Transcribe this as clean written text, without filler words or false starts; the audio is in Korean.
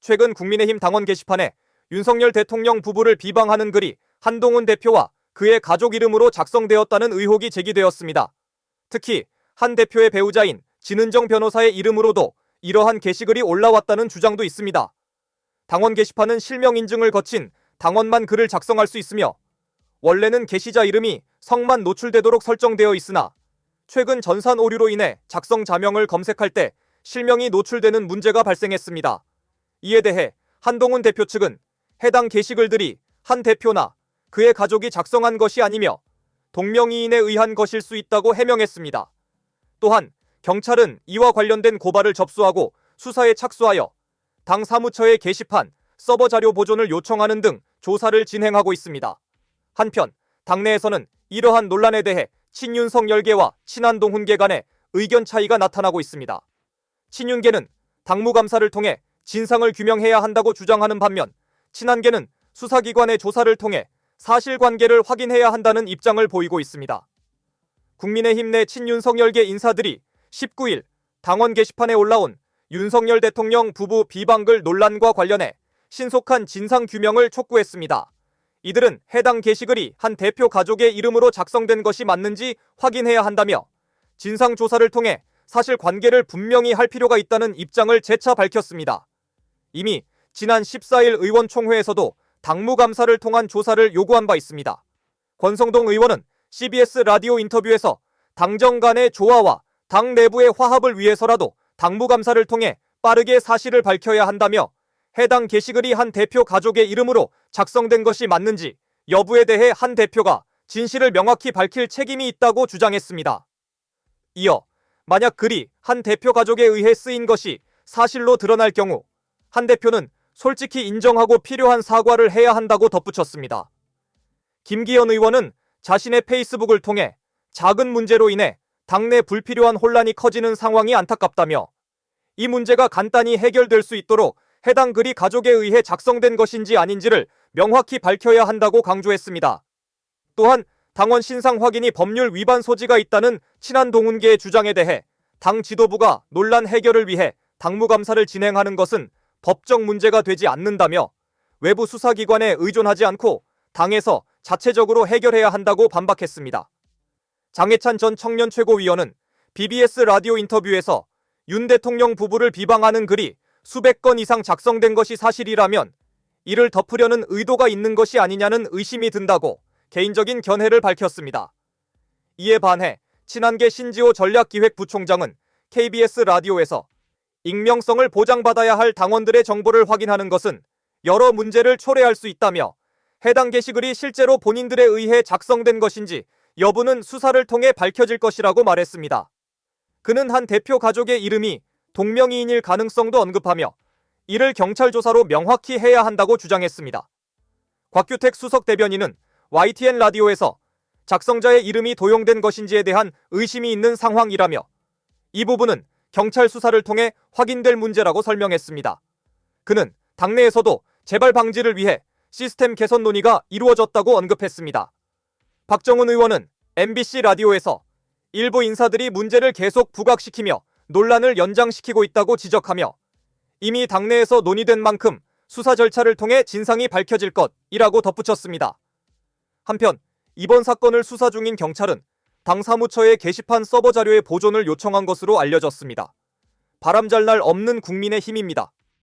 최근 국민의힘 당원 게시판에 윤석열 대통령 부부를 비방하는 글이 한동훈 대표와 그의 가족 이름으로 작성되었다는 의혹이 제기되었습니다. 특히 한 대표의 배우자인 진은정 변호사의 이름으로도 이러한 게시글이 올라왔다는 주장도 있습니다. 당원 게시판은 실명 인증을 거친 당원만 글을 작성할 수 있으며 원래는 게시자 이름이 성만 노출되도록 설정되어 있으나 최근 전산 오류로 인해 작성 자명을 검색할 때 실명이 노출되는 문제가 발생했습니다. 이에 대해 한동훈 대표 측은 해당 게시글들이 한 대표나 그의 가족이 작성한 것이 아니며 동명이인에 의한 것일 수 있다고 해명했습니다. 또한 경찰은 이와 관련된 고발을 접수하고 수사에 착수하여 당 사무처의 게시판, 서버 자료 보존을 요청하는 등 조사를 진행하고 있습니다. 한편 당내에서는 이러한 논란에 대해 친윤석열계와 친한동훈계 간의 의견 차이가 나타나고 있습니다. 친윤계는 당무감사를 통해 진상을 규명해야 한다고 주장하는 반면 친한계는 수사기관의 조사를 통해 사실관계를 확인해야 한다는 입장을 보이고 있습니다. 국민의힘 내 친윤석열계 인사들이 19일 당원 게시판에 올라온 윤석열 대통령 부부 비방글 논란과 관련해 신속한 진상규명을 촉구했습니다. 이들은 해당 게시글이 한 대표 가족의 이름으로 작성된 것이 맞는지 확인해야 한다며 진상조사를 통해 사실관계를 분명히 할 필요가 있다는 입장을 재차 밝혔습니다. 이미 지난 14일 의원총회에서도 당무감사를 통한 조사를 요구한 바 있습니다. 권성동 의원은 CBS 라디오 인터뷰에서 당정 간의 조화와 당 내부의 화합을 위해서라도 당무감사를 통해 빠르게 사실을 밝혀야 한다며 해당 게시글이 한 대표 가족의 이름으로 작성된 것이 맞는지 여부에 대해 한 대표가 진실을 명확히 밝힐 책임이 있다고 주장했습니다. 이어 만약 글이 한 대표 가족에 의해 쓰인 것이 사실로 드러날 경우 한 대표는 솔직히 인정하고 필요한 사과를 해야 한다고 덧붙였습니다. 김기현 의원은 자신의 페이스북을 통해 작은 문제로 인해 당내 불필요한 혼란이 커지는 상황이 안타깝다며 이 문제가 간단히 해결될 수 있도록 해당 글이 가족에 의해 작성된 것인지 아닌지를 명확히 밝혀야 한다고 강조했습니다. 또한 당원 신상 확인이 법률 위반 소지가 있다는 친한동훈계의 주장에 대해 당 지도부가 논란 해결을 위해 당무감사를 진행하는 것은 법적 문제가 되지 않는다며 외부 수사기관에 의존하지 않고 당에서 자체적으로 해결해야 한다고 반박했습니다. 장해찬 전 청년 최고위원은 BBS 라디오 인터뷰에서 윤 대통령 부부를 비방하는 글이 수백 건 이상 작성된 것이 사실이라면 이를 덮으려는 의도가 있는 것이 아니냐는 의심이 든다고 개인적인 견해를 밝혔습니다. 이에 반해 친한계 신지호 전략기획부총장은 KBS 라디오에서 익명성을 보장받아야 할 당원들의 정보를 확인하는 것은 여러 문제를 초래할 수 있다며 해당 게시글이 실제로 본인들에 의해 작성된 것인지 여부는 수사를 통해 밝혀질 것이라고 말했습니다. 그는 한 대표 가족의 이름이 동명이인일 가능성도 언급하며 이를 경찰 조사로 명확히 해야 한다고 주장했습니다. 곽규택 수석 대변인은 YTN 라디오에서 작성자의 이름이 도용된 것인지에 대한 의심이 있는 상황이라며 이 부분은 경찰 수사를 통해 확인될 문제라고 설명했습니다. 그는 당내에서도 재발 방지를 위해 시스템 개선 논의가 이루어졌다고 언급했습니다. 박정훈 의원은 MBC 라디오에서 일부 인사들이 문제를 계속 부각시키며 논란을 연장시키고 있다고 지적하며 이미 당내에서 논의된 만큼 수사 절차를 통해 진상이 밝혀질 것이라고 덧붙였습니다. 한편 이번 사건을 수사 중인 경찰은 당 사무처의 게시판 서버 자료의 보존을 요청한 것으로 알려졌습니다. 바람잘 날 없는 국민의 힘입니다.